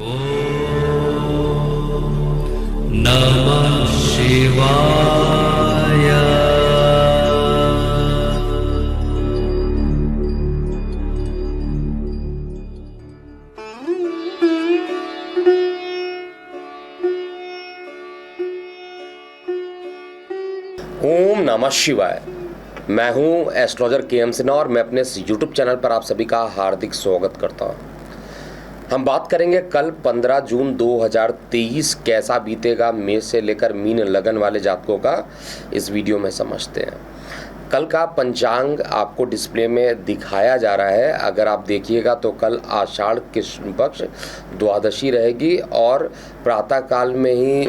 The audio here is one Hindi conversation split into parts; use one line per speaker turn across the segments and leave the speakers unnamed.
नमः शिवाय।
ओम नमः शिवाय। मैं हूं एस्ट्रोलॉजर के.एम. सिन्हा और मैं अपने इस यूट्यूब चैनल पर आप सभी का हार्दिक स्वागत करता हूं। हम बात करेंगे कल 15 जून 2023 कैसा बीतेगा मेष से लेकर मीन लगन वाले जातकों का, इस वीडियो में समझते हैं। कल का पंचांग आपको डिस्प्ले में दिखाया जा रहा है। अगर आप देखिएगा तो कल आषाढ़ कृष्ण पक्ष द्वादशी रहेगी और प्रातःकाल में ही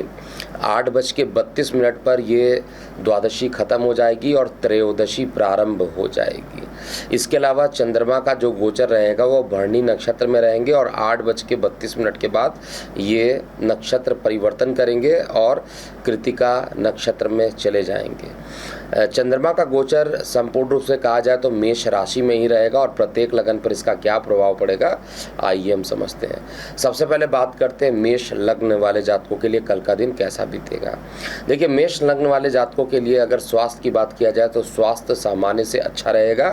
8:32 पर ये द्वादशी खत्म हो जाएगी और त्रयोदशी प्रारंभ हो जाएगी। इसके अलावा चंद्रमा का जो गोचर रहेगा वो भरणी नक्षत्र में रहेंगे और 8:32 के बाद ये नक्षत्र परिवर्तन करेंगे और कृतिका नक्षत्र में चले जाएंगे। चंद्रमा का गोचर संपूर्ण रूप से कहा जाए तो मेष राशि में ही रहेगा और प्रत्येक लगन पर इसका क्या प्रभाव पड़ेगा, आइए हम समझते हैं। सबसे पहले बात करते हैं मेष लग्न वाले जातकों के लिए कल का दिन कैसा बीतेगा। देखिए, मेष लग्न वाले जातकों के लिए अगर स्वास्थ्य की बात किया जाए तो स्वास्थ्य सामान्य से अच्छा रहेगा।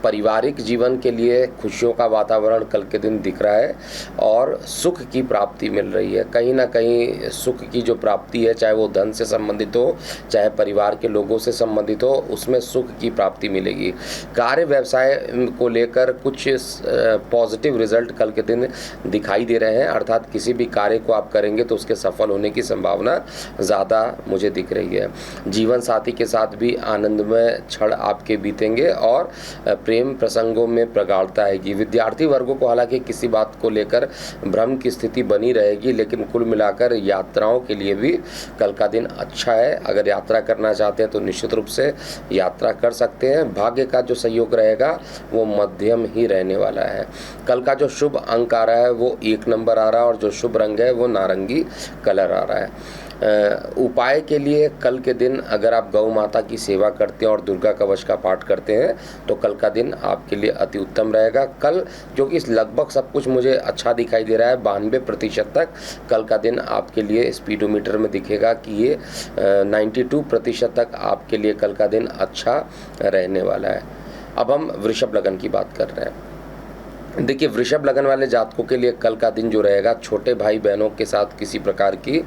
पारिवारिक जीवन के लिए खुशियों का वातावरण कल के दिन दिख रहा है और सुख की प्राप्ति मिल रही है। कहीं ना कहीं सुख की जो प्राप्ति है, चाहे वो धन से संबंधित हो चाहे परिवार के लोगों से संबंधित हो, उसमें सुख की प्राप्ति मिलेगी। कार्य व्यवसाय को लेकर कुछ पॉजिटिव रिजल्ट कल के दिन दिखाई दे रहे हैं, अर्थात किसी भी कार्य को आप करेंगे तो उसके सफल होने की संभावना ज़्यादा मुझे दिख रही है। जीवन साथी के साथ भी आनंदमय क्षण आपके बीतेंगे और प्रेम प्रसंगों में प्रगाढ़ता आएगी। विद्यार्थी वर्गों को हालांकि किसी बात को लेकर भ्रम की स्थिति बनी रहेगी, लेकिन कुल मिलाकर यात्राओं के लिए भी कल का दिन अच्छा है। अगर यात्रा करना चाहते हैं तो निश्चित रूप से यात्रा कर सकते हैं। भाग्य का जो सहयोग रहेगा वो मध्यम ही रहने वाला है। कल का जो शुभ अंक आ रहा है वो 1 नंबर आ रहा है और जो शुभ रंग है वो नारंगी कलर आ रहा है। उपाय के लिए कल के दिन अगर आप गौ माता की सेवा करते हैं और दुर्गा कवच का पाठ करते हैं तो कल का दिन आपके लिए अति उत्तम रहेगा। कल जो कि लगभग सब कुछ मुझे अच्छा दिखाई दे रहा है, 92% तक कल का दिन आपके लिए स्पीडोमीटर में दिखेगा कि ये 92% तक आपके लिए कल का दिन अच्छा रहने वाला है। अब हम वृषभ लगन की बात कर रहे हैं। देखिए, वृषभ लगन वाले जातकों के लिए कल का दिन जो रहेगा, छोटे भाई बहनों के साथ किसी प्रकार की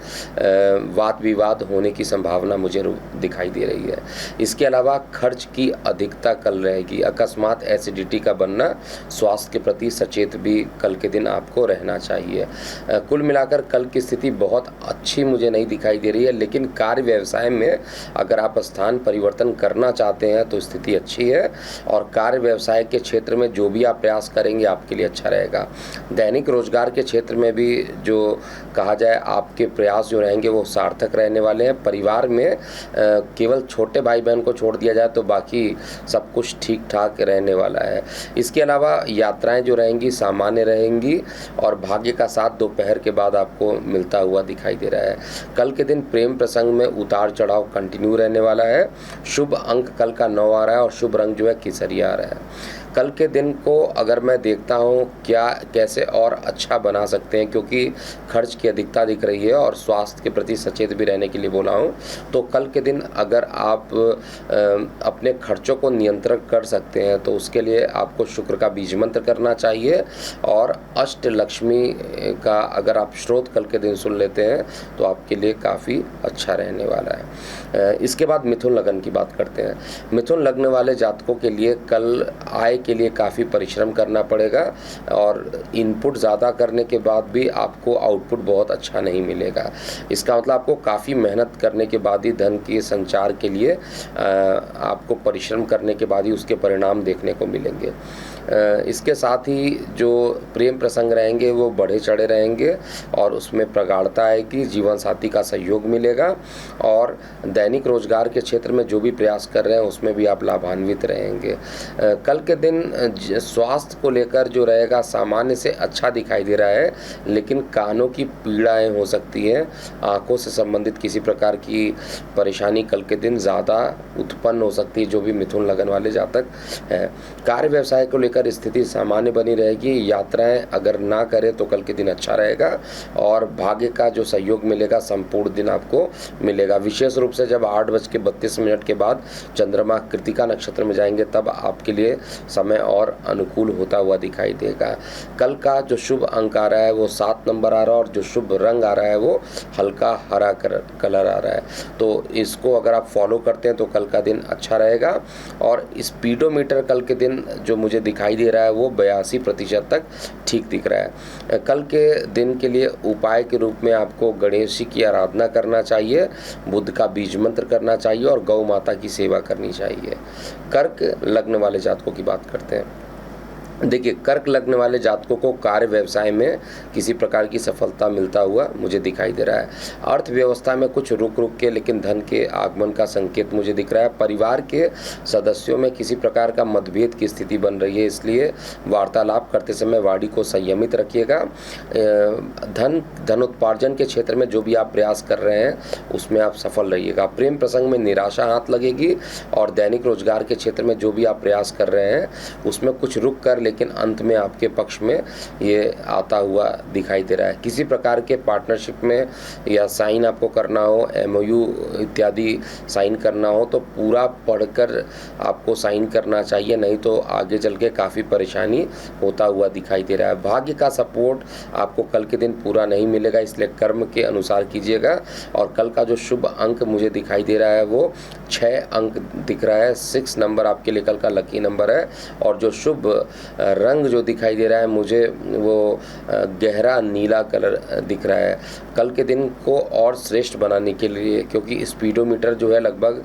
वाद विवाद होने की संभावना मुझे दिखाई दे रही है। इसके अलावा खर्च की अधिकता कल रहेगी। अकस्मात एसिडिटी का बनना, स्वास्थ्य के प्रति सचेत भी कल के दिन आपको रहना चाहिए। कुल मिलाकर कल की स्थिति बहुत अच्छी मुझे नहीं दिखाई दे रही है, लेकिन कार्य व्यवसाय में अगर आप स्थान परिवर्तन करना चाहते हैं तो स्थिति अच्छी है और कार्य व्यवसाय के क्षेत्र में जो भी आप प्रयास करेंगे आपके लिए अच्छा रहेगा। दैनिक रोजगार के क्षेत्र में भी जो कहा जाए आपके प्रयास जो रहेंगे वो सार्थक रहने वाले हैं। परिवार में केवल छोटे भाई बहन को छोड़ दिया जाए तो बाकी सब कुछ ठीक ठाक रहने वाला है। इसके अलावा यात्राएं जो रहेंगी सामान्य रहेंगी और भाग्य का साथ दोपहर के बाद आपको मिलता हुआ दिखाई दे रहा है। कल के दिन प्रेम प्रसंग में उतार चढ़ाव कंटिन्यू रहने वाला है। शुभ अंक कल का 9 आ रहा है और शुभ रंग जो है केसरिया आ रहा है। कल के दिन को अगर मैं देखता हूँ कैसे और अच्छा बना सकते हैं, क्योंकि खर्च की अधिकता दिख रही है और स्वास्थ्य के प्रति सचेत भी रहने के लिए बोला हूँ, तो कल के दिन अगर आप अपने खर्चों को नियंत्रण कर सकते हैं तो उसके लिए आपको शुक्र का बीज मंत्र करना चाहिए और अष्ट लक्ष्मी का अगर आप स्रोत कल के दिन सुन लेते हैं तो आपके लिए काफ़ी अच्छा रहने वाला है। इसके बाद मिथुन लगन की बात करते हैं। मिथुन लग्न वाले जातकों के लिए कल आय के लिए काफ़ी परिश्रम करना पड़ेगा और इनपुट ज़्यादा करने के बाद भी आपको आउटपुट बहुत अच्छा नहीं मिलेगा। इसका मतलब आपको काफ़ी मेहनत करने के बाद ही धन के संचार के लिए आपको परिश्रम करने के बाद ही उसके परिणाम देखने को मिलेंगे। इसके साथ ही जो प्रेम प्रसंग रहेंगे वो बढ़े चढ़े रहेंगे और उसमें प्रगाढ़ता आएगी, जीवन साथी का सहयोग मिलेगा और दैनिक रोजगार के क्षेत्र में जो भी प्रयास कर रहे हैं उसमें भी आप लाभान्वित रहेंगे। कल के दिन स्वास्थ्य को लेकर जो रहेगा सामान्य से अच्छा दिखाई दे रहा है, लेकिन कानों की पीड़ाएं हो सकती हैं, आंखों से संबंधित किसी प्रकार की परेशानी कल के दिन ज़्यादा उत्पन्न हो सकती है जो भी मिथुन लगन वाले जातक हैं। कार्य व्यवसाय को लेकर लेकर स्थिति सामान्य बनी रहेगी। यात्राएं अगर ना करें तो कल के दिन अच्छा रहेगा और भाग्य का जो सहयोग मिलेगा संपूर्ण दिन आपको मिलेगा। विशेष रूप से जब 8:32 के बाद चंद्रमा कृतिका नक्षत्र में जाएंगे तब आपके लिए समय और अनुकूल होता हुआ दिखाई देगा। कल का जो शुभ अंक आ रहा है वो 7 नंबर आ रहा है और जो शुभ रंग आ रहा है वो हल्का हरा कलर आ रहा है। तो इसको अगर आप फॉलो करते हैं तो कल का दिन अच्छा रहेगा। और स्पीडोमीटर कल के दिन जो मुझे दिखाई दे रहा है वो 82% तक ठीक दिख रहा है। कल के दिन के लिए उपाय के रूप में आपको गणेश जी की आराधना करना चाहिए, बुद्ध का बीज मंत्र करना चाहिए और गौ माता की सेवा करनी चाहिए। कर्क लग्न वाले जातकों की बात करते हैं। देखिए, कर्क लग्न वाले जातकों को कार्य व्यवसाय में किसी प्रकार की सफलता मिलता हुआ मुझे दिखाई दे रहा है। अर्थव्यवस्था में कुछ रुक के लेकिन धन के आगमन का संकेत मुझे दिख रहा है। परिवार के सदस्यों में किसी प्रकार का मतभेद की स्थिति बन रही है, इसलिए वार्तालाप करते समय वाणी को संयमित रखिएगा। धन उत्पार्जन के क्षेत्र में जो भी आप प्रयास कर रहे हैं उसमें आप सफल रहिएगा। प्रेम प्रसंग में निराशा हाथ लगेगी और दैनिक रोजगार के क्षेत्र में जो भी आप प्रयास कर रहे हैं उसमें कुछ रुक कर लेकिन अंत में आपके पक्ष में ये आता हुआ दिखाई दे रहा है। किसी प्रकार के पार्टनरशिप में या साइन आपको करना हो, MOU इत्यादि साइन करना हो तो पूरा पढ़कर आपको साइन करना चाहिए, नहीं तो आगे चल के काफ़ी परेशानी होता हुआ दिखाई दे रहा है। भाग्य का सपोर्ट आपको कल के दिन पूरा नहीं मिलेगा, इसलिए कर्म के अनुसार कीजिएगा। और कल का जो शुभ अंक मुझे दिखाई दे रहा है वो 6 अंक दिख रहा है। 6 नंबर आपके लिए कल का लकी नंबर है। और जो शुभ रंग जो दिखाई दे रहा है मुझे वो गहरा नीला कलर दिख रहा है। कल के दिन को और श्रेष्ठ बनाने के लिए, क्योंकि स्पीडोमीटर जो है लगभग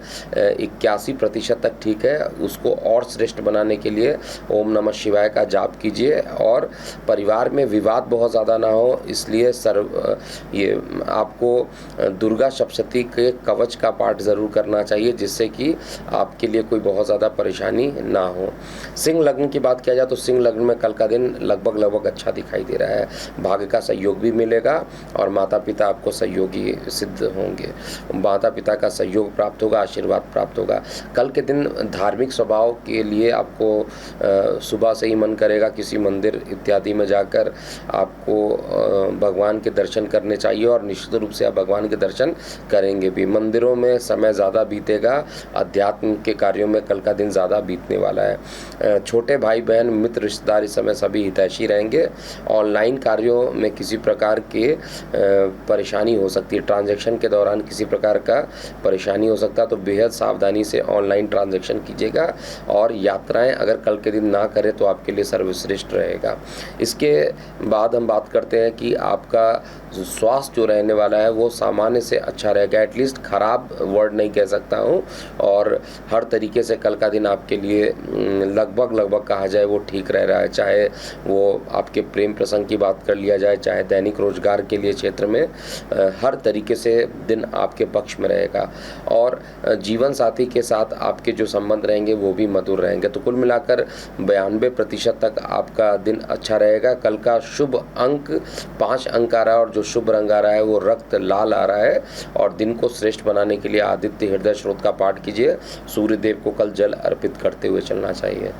81% तक ठीक है, उसको और श्रेष्ठ बनाने के लिए ओम नमः शिवाय का जाप कीजिए। और परिवार में विवाद बहुत ज़्यादा ना हो, इसलिए ये आपको दुर्गा सप्तशती के कवच का पाठ ज़रूर करना चाहिए, जिससे कि आपके लिए कोई बहुत ज़्यादा परेशानी ना हो। सिंह लग्न की बात किया जाए तो सिंह लग्न में कल का दिन लगभग अच्छा दिखाई दे रहा है। भाग्य का सहयोग भी मिलेगा और माता पिता आपको सहयोगी सिद्ध होंगे। माता पिता का सहयोग प्राप्त होगा, आशीर्वाद प्राप्त होगा। कल के दिन धार्मिक स्वभाव के लिए आपको सुबह से ही मन करेगा किसी मंदिर इत्यादि में जाकर आपको भगवान के दर्शन करने चाहिए और निश्चित रूप से आप भगवान के दर्शन करेंगे भी। मंदिरों में समय ज़्यादा बीतेगा, अध्यात्म के कार्यों में कल का दिन ज़्यादा बीतने वाला है। छोटे भाई बहन मित्र रिश्तेदार इस समय सभी हितैषी रहेंगे। ऑनलाइन कार्यों में किसी प्रकार के परेशानी हो सकती है, ट्रांजैक्शन के दौरान किसी प्रकार का परेशानी हो सकता है, तो बेहद सावधानी से ऑनलाइन ट्रांजैक्शन कीजिएगा। और यात्राएं अगर कल के दिन ना करें तो आपके लिए सर्वश्रेष्ठ रहेगा। इसके बाद हम बात करते हैं कि आपका स्वास्थ्य जो रहने वाला है वो सामान्य से अच्छा रहेगा। एटलीस्ट खराब वर्ड नहीं कह सकता हूँ, और हर तरीके से कल का दिन आपके लिए लगभग कहा जाए वो ठीक रह रहा है। चाहे वो आपके प्रेम प्रसंग की बात कर लिया जाए, चाहे दैनिक रोजगार के लिए क्षेत्र में, हर तरीके से दिन आपके पक्ष में रहेगा। और जीवन साथी के साथ आपके जो संबंध रहेंगे वो भी मधुर रहेंगे। तो कुल मिलाकर 92% तक आपका दिन अच्छा रहेगा। कल का शुभ अंक 5 अंक आ रहा है और जो शुभ रंग आ रहा है वो रक्त लाल आ रहा है। और दिन को श्रेष्ठ बनाने के लिए आदित्य हृदय स्रोत का पाठ कीजिए। सूर्य देव को कल जल अर्पित करते हुए चलना चाहिए।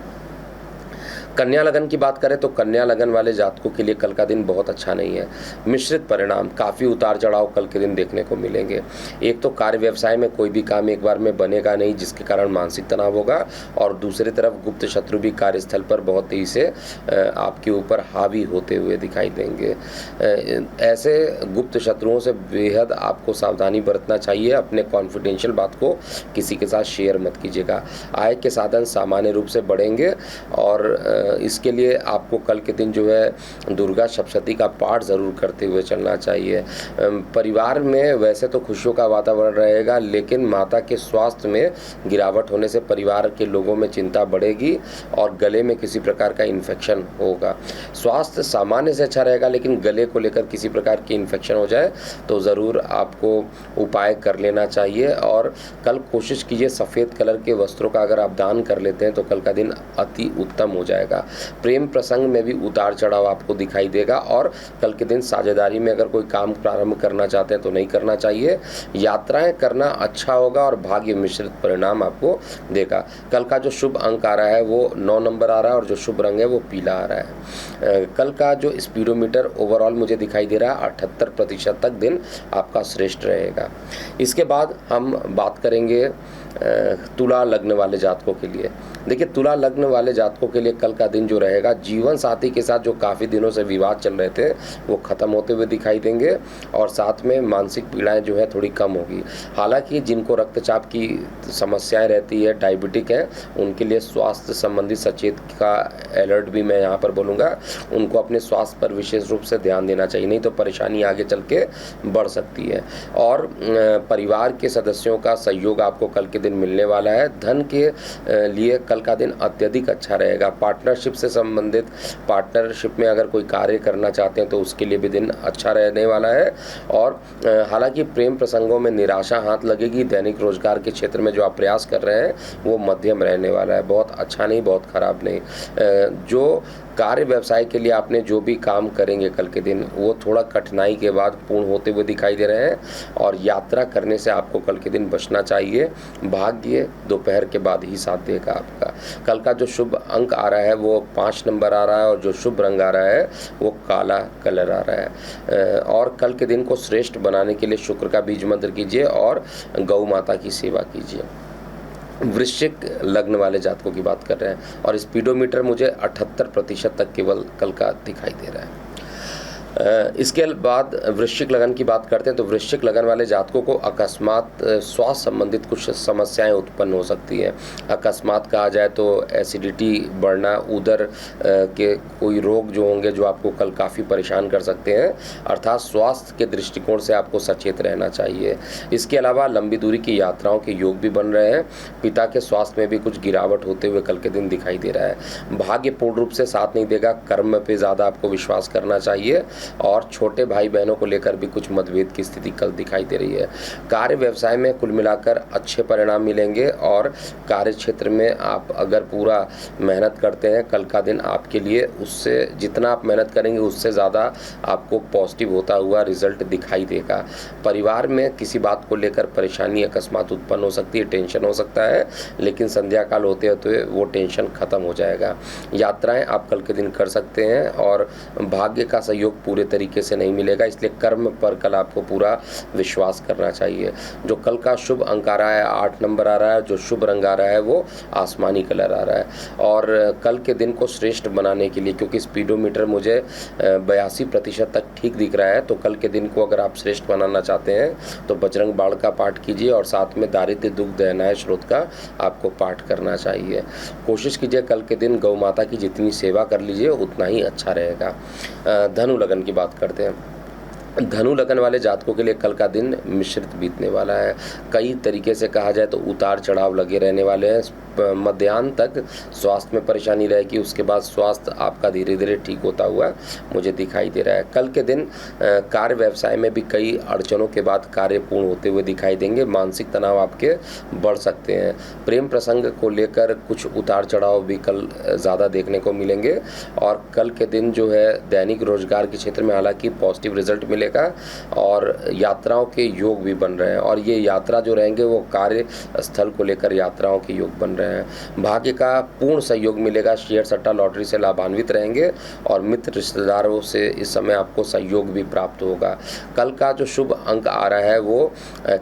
कन्या लगन की बात करें तो कन्या लगन वाले जातकों के लिए कल का दिन बहुत अच्छा नहीं है। मिश्रित परिणाम, काफ़ी उतार चढ़ाव कल के दिन देखने को मिलेंगे। एक तो कार्य व्यवसाय में कोई भी काम एक बार में बनेगा नहीं, जिसके कारण मानसिक तनाव होगा। और दूसरी तरफ गुप्त शत्रु भी कार्यस्थल पर बहुत तेजी से आपके ऊपर हावी होते हुए दिखाई देंगे। ऐसे गुप्त शत्रुओं से बेहद आपको सावधानी बरतना चाहिए। अपने कॉन्फिडेंशियल बात को किसी के साथ शेयर मत कीजिएगा। आय के साधन सामान्य रूप से बढ़ेंगे और इसके लिए आपको कल के दिन जो है दुर्गा सप्तशती का पाठ ज़रूर करते हुए चलना चाहिए। परिवार में वैसे तो खुशियों का वातावरण रहेगा, लेकिन माता के स्वास्थ्य में गिरावट होने से परिवार के लोगों में चिंता बढ़ेगी और गले में किसी प्रकार का इन्फेक्शन होगा। स्वास्थ्य सामान्य से अच्छा रहेगा, लेकिन गले को लेकर किसी प्रकार की इन्फेक्शन हो जाए तो ज़रूर आपको उपाय कर लेना चाहिए। और कल कोशिश कीजिए सफ़ेद कलर के वस्त्रों का अगर आप दान कर लेते हैं तो कल का दिन अति उत्तम हो जाएगा। रहेगा। प्रेम प्रसंग में भी उतार चढ़ाव आपको दिखाई देगा और कल के दिन साझेदारी में अगर कोई काम प्रारंभ करना चाहते हैं तो नहीं करना चाहिए। यात्राएं करना अच्छा होगा और भाग्य मिश्रित परिणाम आपको देगा। कल का जो शुभ अंक आ रहा है वो 9 नंबर आ रहा है और जो शुभ रंग है वो पीला आ रहा है। कल का जो स्पीडोमीटर ओवरऑल मुझे दिखाई दे रहा है 78% तक दिन आपका श्रेष्ठ रहेगा। इसके बाद हम बात करेंगे तुला लग्न वाले जातकों के लिए। देखिए, तुला लग्न वाले जातकों के लिए कल का दिन जो रहेगा, जीवन साथी के साथ जो काफ़ी दिनों से विवाद चल रहे थे वो ख़त्म होते हुए दिखाई देंगे और साथ में मानसिक पीड़ाएं जो है थोड़ी कम होगी। हालांकि जिनको रक्तचाप की समस्याएं रहती है, डायबिटिक है, उनके लिए स्वास्थ्य संबंधी सचेत का अलर्ट भी मैं यहाँ पर बोलूँगा। उनको अपने स्वास्थ्य पर विशेष रूप से ध्यान देना चाहिए, नहीं तो परेशानी आगे चल के बढ़ सकती है। और परिवार के सदस्यों का सहयोग आपको कल के दिन मिलने वाला है। धन के लिए कल का दिन अत्यधिक अच्छा रहेगा। पार्टनरशिप से संबंधित, पार्टनरशिप में अगर कोई कार्य करना चाहते हैं तो उसके लिए भी दिन अच्छा रहने वाला है। और हालांकि प्रेम प्रसंगों में निराशा हाथ लगेगी। दैनिक रोजगार के क्षेत्र में जो आप प्रयास कर रहे हैं वो मध्यम रहने वाला है, बहुत अच्छा नहीं, बहुत खराब नहीं। जो कार्य व्यवसाय के लिए आपने जो भी काम करेंगे कल के दिन, वो थोड़ा कठिनाई के बाद पूर्ण होते हुए दिखाई दे रहे हैं। और यात्रा करने से आपको कल के दिन बचना चाहिए। भाग्य दोपहर के बाद ही साथ देगा आपका। कल का जो शुभ अंक आ रहा है वो 5 नंबर आ रहा है और जो शुभ रंग आ रहा है वो काला कलर आ रहा है। और कल के दिन को श्रेष्ठ बनाने के लिए शुक्र का बीज मंत्र कीजिए और गौ माता की सेवा कीजिए। वृश्चिक लग्न वाले जातकों की बात कर रहे हैं और स्पीडोमीटर मुझे 78% तक केवल कल का दिखाई दे रहा है। इसके बाद वृश्चिक लगन की बात करते हैं तो वृश्चिक लगन वाले जातकों को अकस्मात स्वास्थ्य संबंधित कुछ समस्याएं उत्पन्न हो सकती हैं। अकस्मात कहा जाए तो एसिडिटी बढ़ना, उदर के कोई रोग जो होंगे जो आपको कल काफ़ी परेशान कर सकते हैं, अर्थात स्वास्थ्य के दृष्टिकोण से आपको सचेत रहना चाहिए। इसके अलावा लंबी दूरी की यात्राओं के योग भी बन रहे हैं। पिता के स्वास्थ्य में भी कुछ गिरावट होते हुए कल के दिन दिखाई दे रहा है। भाग्य पूर्ण रूप से साथ नहीं देगा, कर्म पे ज़्यादा आपको विश्वास करना चाहिए और छोटे भाई बहनों को लेकर भी कुछ मतभेद की स्थिति कल दिखाई दे रही है। कार्य व्यवसाय में कुल मिलाकर अच्छे परिणाम मिलेंगे और कार्य क्षेत्र में आप अगर पूरा मेहनत करते हैं, कल का दिन आपके लिए उससे जितना आप मेहनत करेंगे उससे ज़्यादा आपको पॉजिटिव होता हुआ रिजल्ट दिखाई देगा। परिवार में किसी बात को लेकर परेशानी अकस्मात उत्पन्न हो सकती है, टेंशन हो सकता है, लेकिन संध्या काल होते होते वो टेंशन खत्म हो जाएगा। यात्राएं आप कल के दिन कर सकते हैं और भाग्य का सहयोग पूरे तरीके से नहीं मिलेगा, इसलिए कर्म पर कल आपको पूरा विश्वास करना चाहिए। जो कल का शुभ अंक आ रहा है 8 नंबर आ रहा है, जो शुभ रंग आ रहा है वो आसमानी कलर आ रहा है। और कल के दिन को श्रेष्ठ बनाने के लिए, क्योंकि स्पीडोमीटर मुझे 82% तक ठीक दिख रहा है, तो कल के दिन को अगर आप श्रेष्ठ बनाना चाहते हैं तो बजरंग बाण का पाठ कीजिए और साथ में दारिद्र्य दुख दयनाय स्रोत का आपको पाठ करना चाहिए। कोशिश कीजिए कल के दिन गौ माता की जितनी सेवा कर लीजिए उतना ही अच्छा रहेगा। धनु लगन की बात करते हैं। धनु लगन वाले जातकों के लिए कल का दिन मिश्रित बीतने वाला है। कई तरीके से कहा जाए तो उतार चढ़ाव लगे रहने वाले हैं। मध्याह्न तक स्वास्थ्य में परेशानी रहेगी, उसके बाद स्वास्थ्य आपका धीरे धीरे ठीक होता हुआ मुझे दिखाई दे रहा है। कल के दिन कार्य व्यवसाय में भी कई अड़चनों के बाद कार्य पूर्ण होते हुए दिखाई देंगे। मानसिक तनाव आपके बढ़ सकते हैं। प्रेम प्रसंग को लेकर कुछ उतार चढ़ाव भी कल ज़्यादा देखने को मिलेंगे। और कल के दिन जो है दैनिक रोजगार के क्षेत्र में हालांकि पॉजिटिव रिजल्ट मिलेगा और यात्राओं के योग भी बन रहे हैं और ये यात्रा जो रहेंगे वो कार्य स्थल को लेकर यात्राओं के योग बन रहे हैं। भाग्य का पूर्ण सहयोग मिलेगा। शेयर सट्टा लॉटरी से लाभान्वित रहेंगे और मित्र रिश्तेदारों से इस समय आपको सहयोग भी प्राप्त होगा। कल का जो शुभ अंक आ रहा है वो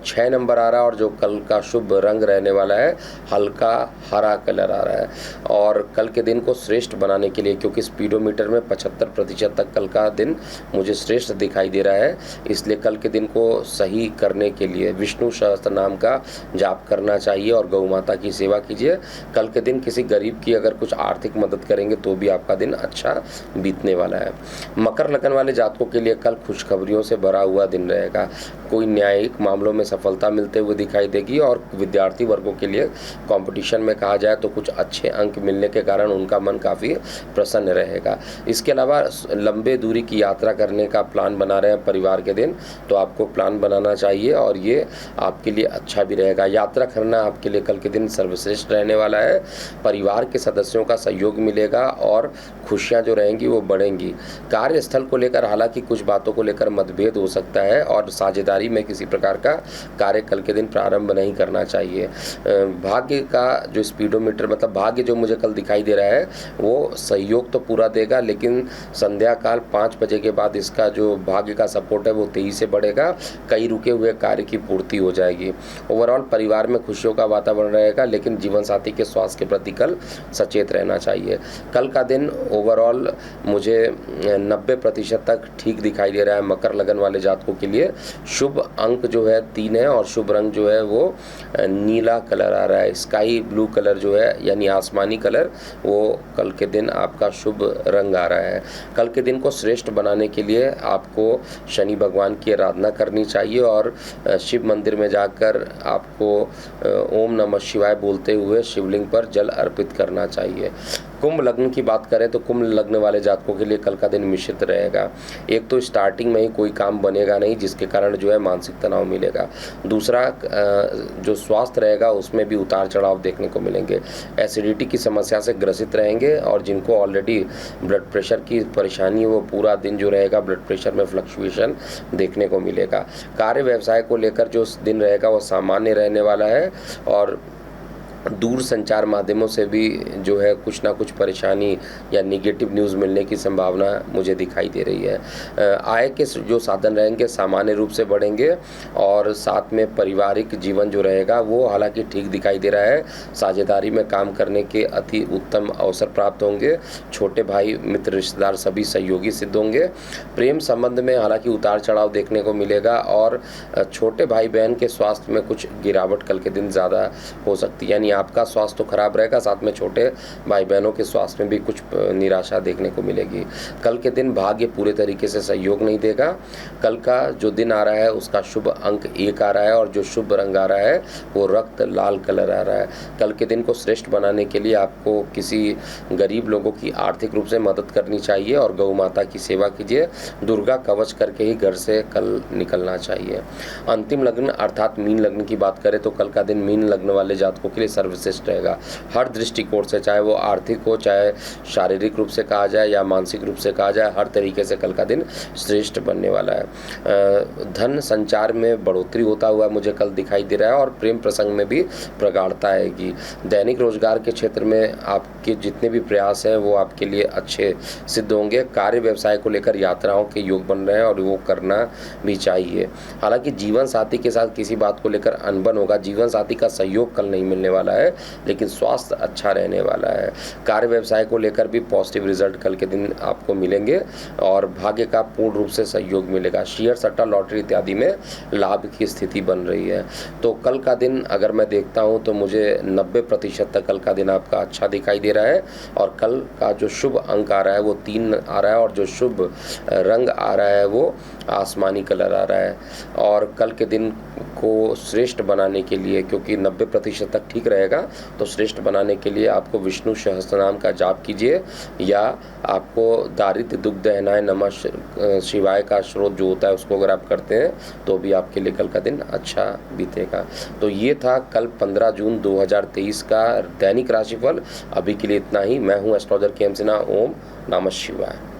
6 नंबर आ रहा है और जो कल का शुभ रंग रहने वाला है हल्का हरा कलर आ रहा है। और कल के दिन को श्रेष्ठ बनाने के लिए, क्योंकि स्पीडोमीटर में 75% तक कल का दिन मुझे श्रेष्ठ दिखाई दे रहा है, इसलिए कल के दिन को सही करने के लिए विष्णु सहस्त्र नाम का जाप करना चाहिए और गौ माता की सेवा कीजिए। कल के दिन किसी गरीब की अगर कुछ आर्थिक मदद करेंगे तो भी आपका दिन अच्छा बीतने वाला है। मकर लगन वाले जातकों के लिए कल खुशखबरियों से भरा हुआ दिन रहेगा। कोई न्यायिक मामलों में सफलता मिलते हुए दिखाई देगी और विद्यार्थी वर्गों के लिए कंपटीशन में कहा जाए तो कुछ अच्छे अंक मिलने के कारण उनका मन काफ़ी प्रसन्न रहेगा। इसके अलावा लंबे दूरी की यात्रा करने का प्लान बना रहे हैं परिवार के दिन, तो आपको प्लान बनाना चाहिए और ये आपके लिए अच्छा भी रहेगा। यात्रा करना आपके लिए कल के दिन सर्वश्रेष्ठ रहने रहने वाला है। परिवार के सदस्यों का सहयोग मिलेगा और खुशियां जो रहेंगी वो बढ़ेंगी। कार्यस्थल को लेकर हालांकि कुछ बातों को लेकर मतभेद हो सकता है और साझेदारी में किसी प्रकार का कार्य कल के दिन प्रारंभ नहीं करना चाहिए। भाग्य का जो स्पीडोमीटर मतलब भाग्य जो मुझे कल दिखाई दे रहा है वो सहयोग तो पूरा देगा, लेकिन संध्या काल 5 बजे के बाद इसका जो भाग्य का सपोर्ट है वो तेजी से बढ़ेगा। कई रुके हुए कार्य की पूर्ति हो जाएगी। ओवरऑल परिवार में खुशियों का वातावरण रहेगा, लेकिन जीवन साथी के स्वास्थ्य के प्रति कल सचेत रहना चाहिए। कल का दिन ओवरऑल मुझे 90% तक ठीक दिखाई दे रहा है। मकर लगन वाले जातकों के लिए शुभ अंक जो है 3 है और शुभ रंग जो है वो नीला कलर आ रहा है। स्काई ब्लू कलर जो है यानी आसमानी कलर वो कल के दिन आपका शुभ रंग आ रहा है। कल के दिन को श्रेष्ठ बनाने के लिए आपको शनि भगवान की आराधना करनी चाहिए और शिव मंदिर में जाकर आपको ओम नमः शिवाय बोलते हुए शिवलिंग पर जल अर्पित करना चाहिए। कुंभ लग्न की बात करें तो कुंभ लग्न वाले जातकों के लिए कल का दिन मिश्रित रहेगा। एक तो स्टार्टिंग में ही कोई काम बनेगा नहीं जिसके कारण जो है मानसिक तनाव मिलेगा। दूसरा जो स्वास्थ्य रहेगा उसमें भी उतार चढ़ाव देखने को मिलेंगे। एसिडिटी की समस्या से ग्रसित रहेंगे और जिनको ऑलरेडी ब्लड प्रेशर की परेशानी है वो पूरा दिन जो रहेगा ब्लड प्रेशर में फ्लक्चुएशन देखने को मिलेगा। कार्य व्यवसाय को लेकर जो दिन रहेगा वो सामान्य रहने वाला है और दूर संचार माध्यमों से भी जो है कुछ ना कुछ परेशानी या निगेटिव न्यूज़ मिलने की संभावना मुझे दिखाई दे रही है। आय के जो साधन रहेंगे सामान्य रूप से बढ़ेंगे और साथ में पारिवारिक जीवन जो रहेगा वो हालांकि ठीक दिखाई दे रहा है। साझेदारी में काम करने के अति उत्तम अवसर प्राप्त होंगे। छोटे भाई मित्र रिश्तेदार सभी सहयोगी सिद्ध होंगे। प्रेम संबंध में हालांकि उतार चढ़ाव देखने को मिलेगा और छोटे भाई बहन के स्वास्थ्य में कुछ गिरावट कल के दिन ज़्यादा हो सकती है, यानी आपका स्वास्थ्य तो खराब रहेगा, साथ में छोटे भाई बहनों के स्वास्थ्य में भी कुछ निराशा देखने को मिलेगी। कल के दिन भाग्य पूरे तरीके से सहयोग नहीं देगा। कल का जो दिन आ रहा है उसका शुभ अंक 1 आ रहा है और जो शुभ रंग आ रहा है वो रक्त लाल कलर आ रहा है। कल के दिन को श्रेष्ठ बनाने के लिए आपको किसी गरीब लोगों की आर्थिक रूप से मदद करनी चाहिए और गौ माता की सेवा कीजिए। दुर्गा कवच करके ही घर से कल निकलना चाहिए। अंतिम लग्न अर्थात मीन लग्न की बात करें तो कल का दिन मीन लग्न वाले जातकों के लिए सर्वश्रेष्ठ रहेगा। हर दृष्टिकोण से, चाहे वो आर्थिक हो, चाहे शारीरिक रूप से कहा जाए या मानसिक रूप से कहा जाए, हर तरीके से कल का दिन श्रेष्ठ बनने वाला है। धन संचार में बढ़ोतरी होता हुआ मुझे कल दिखाई दे रहा है और प्रेम प्रसंग में भी प्रगाढ़ता आएगी। दैनिक रोजगार के क्षेत्र में आपके जितने भी प्रयास हैं वो आपके लिए अच्छे सिद्ध होंगे। कार्य व्यवसाय को लेकर यात्राओं के योग बन रहे हैं और वो करना भी चाहिए। हालांकि जीवन साथी के साथ किसी बात को लेकर अनबन होगा। जीवन साथी का सहयोग कल नहीं मिलने वाला है, लेकिन स्वास्थ्य अच्छा रहने वाला है। कार्य व्यवसाय को लेकर भी पॉजिटिव रिजल्ट कल के दिन आपको मिलेंगे और भाग्य का पूर्ण रूप से सहयोग मिलेगा। शेयर सट्टा लॉटरी इत्यादि में लाभ की स्थिति बन रही है। तो कल का दिन अगर मैं देखता हूं तो मुझे 90% तक कल का दिन आपका अच्छा दिखाई दे रहा है और कल का जो शुभ अंक आ रहा है वो 3 आ रहा है और जो शुभ रंग आ रहा है वो आसमानी कलर आ रहा है। और कल के दिन को श्रेष्ठ बनाने के लिए, क्योंकि 90% तक ठीक रहेगा, तो श्रेष्ठ बनाने के लिए आपको विष्णु सहस्त्रनाम का जाप कीजिए या आपको दारिद्र्य दुग्ध हनाय नमः शिवाय का स्रोत जो होता है उसको अगर आप करते हैं तो भी आपके लिए कल का दिन अच्छा बीतेगा। तो ये था कल 15 जून 2023 का दैनिक राशिफल। अभी के लिए इतना ही। मैं हूँ एस्ट्रोलॉजर के.एम. सिन्हा। ओम नमः शिवाय।